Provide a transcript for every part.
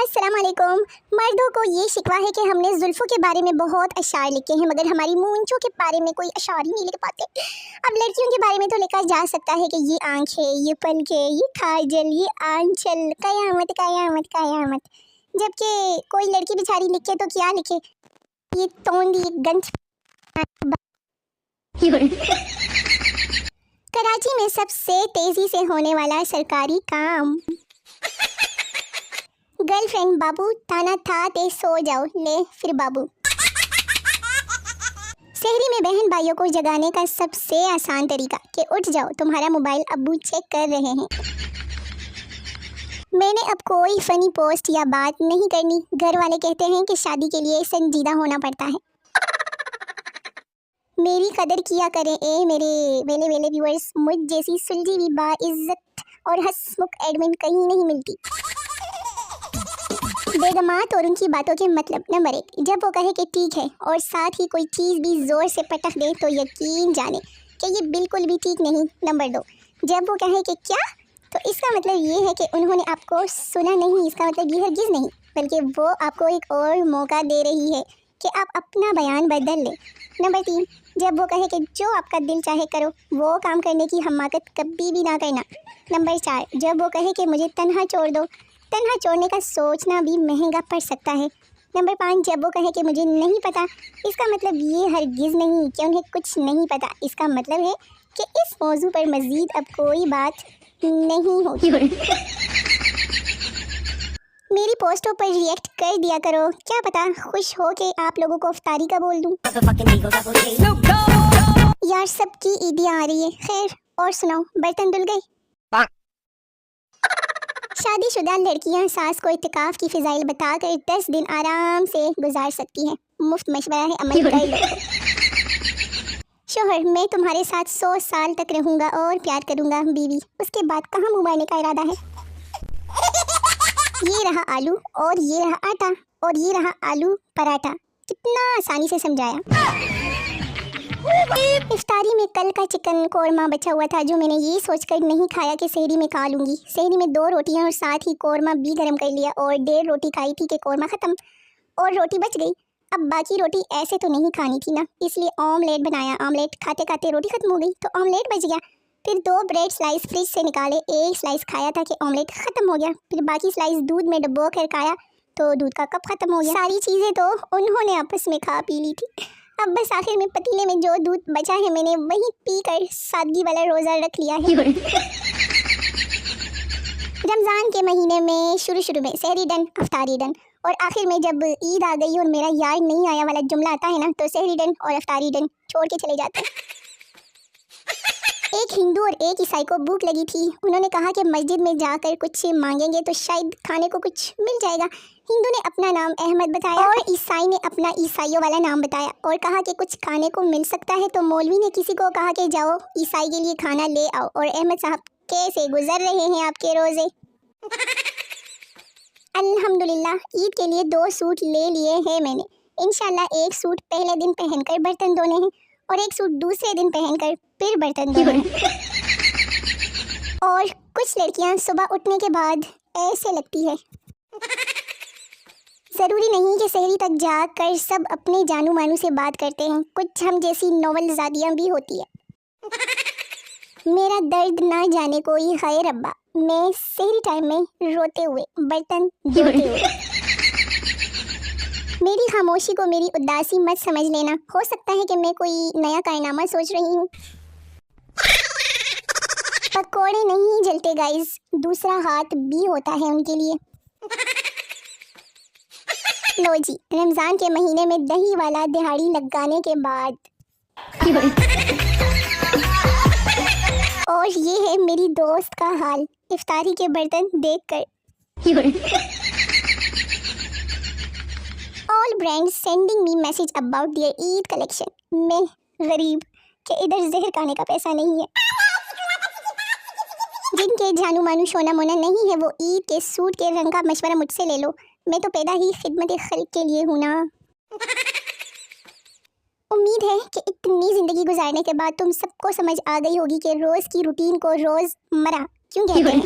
अस्सलाम वालेकुम। मर्दों को ये शिकवा है कि हमने जुल्फ़ों के बारे में बहुत अशार लिखे हैं मगर हमारी मूंछों के बारे में कोई अशार ही नहीं लिख पाते। अब लड़कियों के बारे में तो लिखा जा सकता है कि ये आँखें, ये पलकें, ये काजल, ये आंचल, कयामत कयामत कयामत। जबकि कोई लड़की बेचारी लिखे तो क्या लिखे, ये तोंदी गंज। कराची में सबसे तेज़ी से होने वाला सरकारी काम। गर्लफ्रेंड बाबू ताना था ते सो जाओ ले फिर बाबू। शहरी में बहन भाइयों को जगाने का सबसे आसान तरीका कि उठ जाओ तुम्हारा मोबाइल अब्बू चेक कर रहे हैं। मैंने अब कोई फनी पोस्ट या बात नहीं करनी। घर वाले कहते हैं कि शादी के लिए संजीदा होना पड़ता है। मेरी कदर किया करें ए मेरे वेले वेले व्यूअर्स। मुझ जैसी सुलझी हुई बाइज्जत और हंसमुख एडमिन कहीं नहीं मिलती। बेगमात और उनकी बातों के मतलब। नंबर 1, जब वो कहे कि ठीक है और साथ ही कोई चीज़ भी ज़ोर से पटक दे तो यकीन जाने कि ये बिल्कुल भी ठीक नहीं। नंबर 2, जब वो कहे कि क्या, तो इसका मतलब ये है कि उन्होंने आपको सुना नहीं। इसका मतलब ये हरगिज़ नहीं, बल्कि वो आपको एक और मौका दे रही है कि आप अपना बयान बदल लें। नंबर 3, जब वो कहे कि जो आपका दिल चाहे करो, वो काम करने की हमाकत कभी भी ना करना। नंबर 4, जब वो कहे कि मुझे तन्हा छोड़ दो, तन्हा छोड़ने का सोचना भी महंगा पड़ सकता है। नंबर 5, जब वो कहे कि मुझे नहीं पता, इसका मतलब ये हरगिज़ नहीं कि उन्हें कुछ नहीं पता। इसका मतलब है कि इस मौजू पर मज़ीद अब कोई बात नहीं होगी। मेरी पोस्टों पर रिएक्ट कर दिया करो, क्या पता खुश हो के आप लोगों को इफ्तारी का बोल दूँ। यार सबकी ईदियाँ आ रही है। खैर और सुनाओ, बर्तन धुल गए? शादीशुदा लड़कियां सास को इत्तिकाफ की फ़िज़ाइल बताकर 10 दिन आराम से गुजार सकती हैं। मुफ्त मशवरा है, अमल कर लो। शोहर, मैं तुम्हारे साथ 100 साल तक रहूँगा और प्यार करूँगा। बीवी, उसके बाद कहाँ मुँह मारने का इरादा है? ये रहा आलू और ये रहा आटा और ये रहा आलू पराठा। कितना आसानी से समझाया। इफ्तारी में कल का चिकन कोरमा बचा हुआ था जो मैंने ये सोचकर नहीं खाया कि सहरी में खा लूँगी। सहरी में 2 रोटियां और साथ ही कोरमा भी गर्म कर लिया और 1.5 रोटी खाई थी कि कोरमा ख़त्म और रोटी बच गई। अब बाकी रोटी ऐसे तो नहीं खानी थी ना, इसलिए ऑमलेट बनाया। ऑमलेट खाते खाते रोटी ख़त्म हो गई तो ऑमलेट बच गया। फिर 2 ब्रेड स्लाइस फ्रिज से निकाले, 1 स्लाइस खाया था कि ऑमलेट ख़त्म हो गया। फिर बाकी स्लाइस दूध में डुबो कर खाया तो दूध का कप ख़त्म हो गया। सारी चीज़ें तो उन्होंने आपस में खा पी ली थी। अब बस आखिर में पतीले में जो दूध बचा है मैंने वही पीकर सादगी वाला रोज़ा रख लिया है। रमज़ान के महीने में शुरू में सहरी डन, अफ्तारी डन और आखिर में जब ईद आ गई और मेरा यार नहीं आया वाला जुमला आता है ना, तो सहरी डन और अफ्तारी डन छोड़ के चले जाते हैं। एक हिंदू और एक ईसाई को भूख लगी थी। उन्होंने कहा कि मस्जिद में जाकर कुछ मांगेंगे तो शायद खाने को कुछ मिल जाएगा। हिंदू ने अपना नाम अहमद बताया और ईसाई ने अपना ईसाइयों वाला नाम बताया और कहा कि कुछ खाने को मिल सकता है। तो मौलवी ने किसी को कहा कि जाओ ईसाई के लिए खाना ले आओ। और अहमद साहब कैसे गुजर रहे हैं आपके रोज़े? अल्हम्दुलिल्लाह, ईद के लिए 2 सूट ले लिए हैं मैंने। इंशाल्लाह एक सूट पहले दिन पहनकर बर्तन धोने हैं और एक सूट दूसरे दिन पहनकर फिर बर्तन धोने हैं। और कुछ लड़कियां सुबह उठने के बाद ऐसे लगती है। ज़रूरी नहीं कि सहरी तक जाकर सब अपने जानू मानू से बात करते हैं, कुछ हम जैसी नौवलज़ादियाँ भी होती है। मेरा दर्द ना जाने कोई है रब्बा, मैं सहरी टाइम में रोते हुए बर्तन धोते हुए। मेरी खामोशी को मेरी उदासी मत समझ लेना। हो सकता है कि मैं कोई नया कारनामा सोच रही हूँ। पकोड़े नहीं जलते गाइस, दूसरा हाथ भी होता है उनके लिए। लो जी, रमज़ान के महीने में दही वाला दिहाड़ी लगाने के बाद और ये है मेरी दोस्त का हाल इफ्तारी के बर्तन देखकर। All brands sending me message about their Eid collection. मैं गरीब के इधर जहर खाने का पैसा नहीं है। जिनके जानू मानू शोना मोना नहीं है वो ईद के सूट के रंग का मशवरा मुझसे ले लो। मैं तो पैदा ही खिदमत खल्क के लिए हूँ ना। उम्मीद है कि इतनी ज़िंदगी गुजारने के बाद तुम सबको समझ आ गई होगी कि रोज़ की रूटीन को रोज़मर्रा क्यों कहते हैं।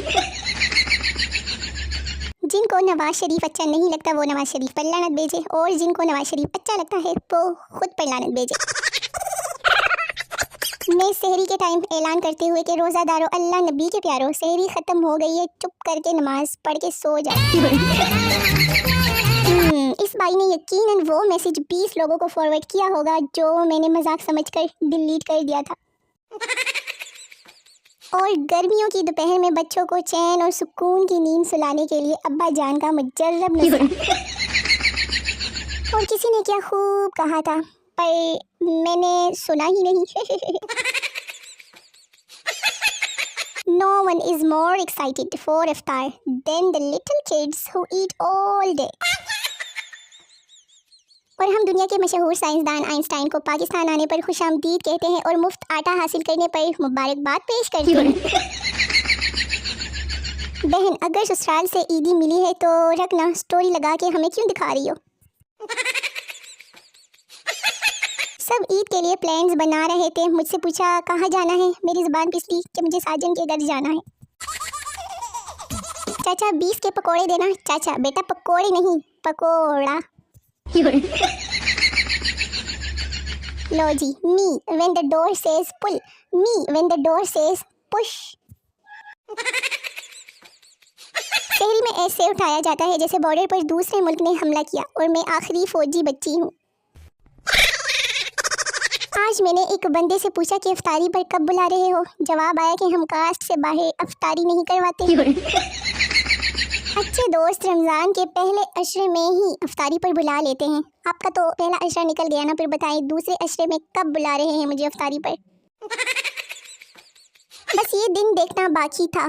जिनको नवाज शरीफ अच्छा नहीं लगता वो नवाज शरीफ पर लानत भेजे, और जिनको नवाज शरीफ अच्छा लगता है वो खुद पर लानत भेजे। मैं सहरी के टाइम ऐलान करते हुए कि रोज़ादारों, अल्लाह नबी के प्यारों, सहरी ख़त्म हो गई है, चुप करके नमाज पढ़ के सो जाओ। इस भाई ने यकीनन वो मैसेज 20 लोगों को फॉरवर्ड किया होगा जो मैंने मजाक समझकर डिलीट कर दिया था। और गर्मियों की दोपहर में बच्चों को चैन और सुकून की नींद सुलाने के लिए अब्बा जान का मुजर्रब नुस्खा। और किसी ने क्या खूब कहा था, पर मैंने सुना ही नहीं। No one is more excited for iftar than the little kids who eat all day. और हम दुनिया के मशहूर साइंसदान आइंस्टाइन को पाकिस्तान आने पर खुशामदीद कहते हैं और मुफ्त आटा हासिल करने पर मुबारकबाद पेश करते हैं। बहन, अगर ससुराल से ईदी मिली है तो रखना, स्टोरी लगा के हमें क्यों दिखा रही हो। सब ईद के लिए प्लान्स बना रहे थे, मुझसे पूछा कहाँ जाना है, मेरी ज़ुबान पिसली कि मुझे साजन के घर जाना है। चाचा 20 के पकोड़े देना। चाचा बेटा पकोड़े नहीं, पकोड़ा। लो जी, me when the door says pull, me when the door says push. शहरी में ऐसे उठाया जाता है जैसे बॉर्डर पर दूसरे मुल्क ने हमला किया और मैं आखिरी फौजी बच्ची हूँ। आज मैंने एक बंदे से पूछा कि इफ्तारी पर कब बुला रहे हो। जवाब आया कि हम कास्ट से बाहर इफ्तारी नहीं करवाते। अच्छे दोस्त रमज़ान के पहले अशरे में ही इफ्तारी पर बुला लेते हैं। आपका तो पहला अशरा निकल गया ना, फिर बताएं दूसरे अशरे में कब बुला रहे हैं मुझे इफ्तारी पर। बस ये दिन देखना बाकी था।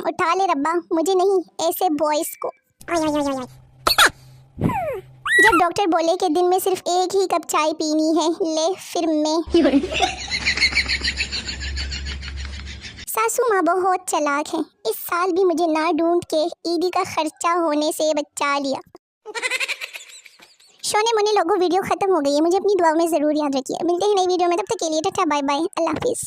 उठा ले रब्बा, मुझे नहीं, ऐसे बॉयज़ को। जब डॉक्टर बोले कि दिन में सिर्फ एक ही कप चाय पीनी है, ले फिर मैं। सासू माँ बहुत चालाक हैं, इस साल भी मुझे ना ढूंढ के ईदी का खर्चा होने से बचा लिया। शोने मुने लोगों, वीडियो खत्म हो गई है, मुझे अपनी दुआ में ज़रूर याद रखिए। मिलते हैं नई वीडियो में, तब तक के लिए टाटा बाय बाय, अल्लाह हाफिज़।